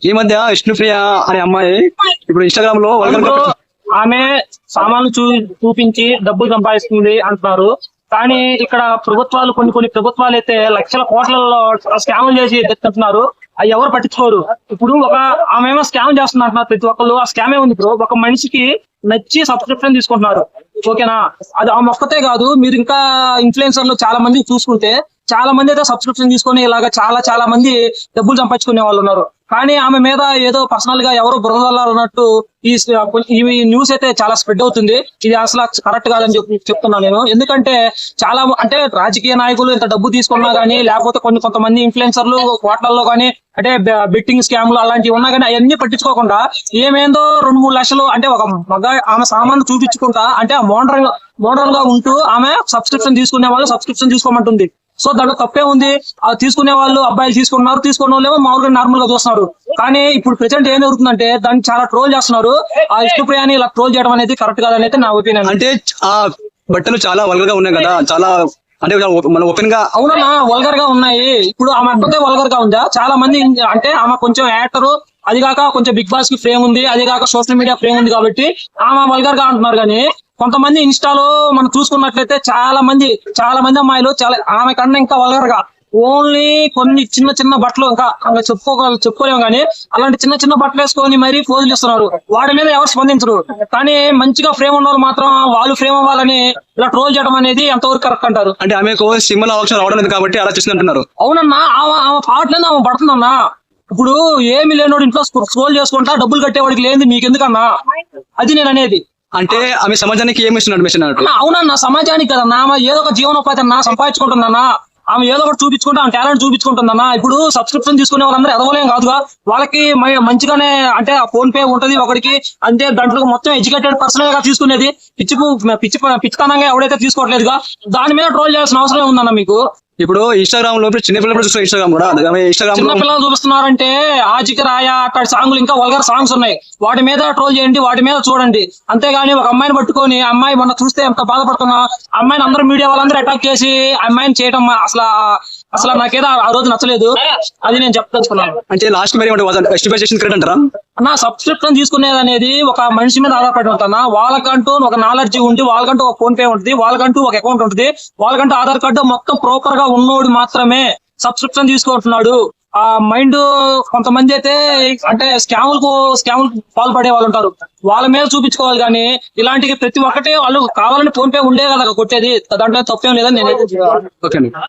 ఈ మధ్య విష్ణుప్రియ అనే అమ్మాయి ఇప్పుడు ఇన్స్టాగ్రామ్ లో ఆమె సామాన్లు చూపించి డబ్బులు సంపాదిస్తుంది అంటున్నారు. కానీ ఇక్కడ ప్రభుత్వాలు కొన్ని ప్రభుత్వాలు అయితే లక్షల కోట్లలో స్కామ్లు చేసి తెచ్చుకుంటున్నారు. అవి ఎవరు పట్టించుకోరు. ఇప్పుడు ఆమె ఏమో స్కామ్ చేస్తుంది అంటున్నారు ప్రతి ఒక్కళ్ళు. ఆ స్కామ్ ఏముంది బ్రో, ఒక మనిషికి నచ్చి సబ్స్క్రిప్షన్ తీసుకుంటున్నారు. ఓకేనా, అది ఆ మొక్కతే కాదు, మీరు ఇంకా ఇన్ఫ్లుయెన్సర్లు చాలా మంది చూసుకుంటే చాలా మంది అయితే సబ్స్క్రిప్షన్ తీసుకుని ఇలాగా చాలా మంది డబ్బులు సంపాదించుకునే వాళ్ళు ఉన్నారు. కానీ ఆమె మీద ఏదో పర్సనల్ గా ఎవరో బురదల్లారన్నట్టు ఈ న్యూస్ అయితే చాలా స్ప్రెడ్ అవుతుంది. ఇది అసలు కరెక్ట్ కాదని చెప్తున్నాను నేను. ఎందుకంటే చాలా అంటే రాజకీయ నాయకులు ఇంత డబ్బు తీసుకున్నా గానీ, లేకపోతే కొంతమంది ఇన్ఫ్లుయెన్సర్లు కోట్లలో కానీ అంటే బెట్టింగ్ స్కామ్లు అలాంటివి ఉన్నా కానీ అవన్నీ పట్టించుకోకుండా ఏమేందో 2-3 లక్షలు అంటే ఒక ఆమె సామాన్లు చూపించుకుంటా అంటే మోడర్న్ గా ఉంటూ ఆమె సబ్స్క్రిప్షన్ తీసుకునే వాళ్ళు సబ్స్క్రిప్షన్ తీసుకోమంటుంది. సో దాంట్లో తప్పే ఉంది. తీసుకునే వాళ్ళు అబ్బాయిలు తీసుకున్న వాళ్ళు ఏమో మామూలుగా నార్మల్ గా చూస్తున్నారు. కానీ ఇప్పుడు ప్రెసెంట్ ఏం జరుగుతుందంటే దాన్ని చాలా ట్రోల్ చేస్తున్నారు. ఆ విష్ణుప్రియని ఇలా ట్రోల్ చేయడం అనేది కరెక్ట్ కాదని అయితే నా ఒపీనియన్. అంటే ఆ బట్టలు చాలా వల్గర్ గా ఉన్నాయి కదా, చాలా అంటే మన ఓపెన్ గా. అవునన్నా, వల్గర్ గా ఉన్నాయి. ఇప్పుడు ఆమె అంతే వల్గర్ గా ఉందా? చాలా మంది అంటే ఆమె కొంచెం యాక్టర్, అది కాక కొంచెం బిగ్ బాస్ కి ఫ్రేమ్ ఉంది, అది కాక సోషల్ మీడియా ఫ్రేమ్ ఉంది కాబట్టి ఆమె వల్గర్ గా అంటున్నారు. కానీ కొంతమంది ఇన్స్టాలో మనం చూసుకున్నట్లయితే చాలా మంది అమ్మాయిలు చాలా ఆమె కన్నా ఇంకా వల్గర్ గా ఓన్లీ కొన్ని చిన్న బట్టలు ఇంకా చెప్పుకోలేము కానీ అలాంటి చిన్న బట్టలు వేసుకొని మరీ పోజులు ఇస్తున్నారు. వాడి మీద ఎవరు స్పందించరు. కానీ మంచిగా ఫ్రేమ్ ఉన్న వాళ్ళు మాత్రం వాళ్ళు ఫ్రేమ్ అవ్వాలని ఇలా ట్రోల్ చేయడం అనేది ఎంతవరకు కరెక్ట్ అంటారు? అంటే ఆమెకు సినిమాలో అవకాశం రావడం లేదు కాబట్టి అలా చేస్తున్నారు. అవునన్నా, ఆమె పాటలేదు ఆమె పడుతుందన్నా. ఇప్పుడు ఏమి లేనోడు ఇంట్లో స్క్రోల్ చేసుకుంటా డబ్బులు కట్టేవాడికి లేదు, మీకెందుకన్నా? అది నేను అనేది. అంటే ఆమె సమాజానికి ఏమి ఇస్తున్నట్టు? అవునన్నా, సమాజానికి కదన్నా. ఆమె ఏదో ఒక జీవనోపాధి అన్నా సంపాదించుకుంటుందన్నా. ఆమె ఏదో ఒకటి చూపించుకుంటే ఆమె టాలెంట్ చూపించుకుంటుందన్నా. ఇప్పుడు సబ్స్క్రిప్షన్ తీసుకునే వాళ్ళందరూ ఎదవలేం కాదుగా. వాళ్ళకి మంచిగానే అంటే ఫోన్ పే ఉంటది ఒకరికి, అంటే దాంట్లో మొత్తం ఎడ్యుకేటెడ్ పర్సన్ గా తీసుకునేది. పిచ్చితనంగా ఎవడైతే తీసుకోవట్లేదుగా, దాని మీద ట్రోల్ చేయాల్సిన అవసరం ఉందన్న మీకు. ఇప్పుడు ఇన్స్టాగ్రామ్ లో చిన్నపిల్లలు చూస్తారు. ఇన్స్టాగ్రామ్ కూడా చిన్నపిల్లలు చూపిస్తున్నారంటే ఆజికి రాయా అట్లాంటి సాంగ్లు ఇంకా వల్గర్ సాంగ్స్ ఉన్నాయి. వాటి మీద ట్రోల్ చేయండి, వాటి మీద చూడండి. అంతేగాని ఒక అమ్మాయిని పట్టుకొని అమ్మాయి మొన్న చూస్తే ఎంత బాధపడుతున్నా, అమ్మాయిని అందరూ మీడియా వాళ్ళందరూ అటాక్ చేసి అమ్మాయిని చేయడం అసలు నాకేదో ఆ రోజు నచ్చలేదు. అది నేను చెప్పదలుచుకున్నాను. అంటే లాస్ట్ మరి అంటారా? నా సబ్స్క్రిప్షన్ తీసుకునేది అనేది ఒక మనిషి మీద ఆధారపడి ఉంటున్నా. వాళ్ళకంటూ ఒక నాలెడ్జ్ ఉండి, వాళ్ళకంటూ ఒక ఫోన్ పే ఉంటుంది, వాళ్ళకంటూ ఒక అకౌంట్ ఉంటుంది, వాళ్ళకంటూ ఆధార్ కార్డు మొత్తం ప్రాపర్ గా ఉన్నోడు మాత్రమే సబ్స్క్రిప్షన్ తీసుకుంటున్నాడు. ఆ మైండ్ కొంతమంది అయితే అంటే స్కాములకు పాల్పడే వాళ్ళు ఉంటారు. వాళ్ళ మీద చూపించుకోవాలి. కానీ ఇలాంటి ప్రతి ఒక్కటి వాళ్ళు కావాలని ఫోన్ పే ఉండే కదా కొట్టేది. దాంట్లో తప్పేం లేదని నేనైతే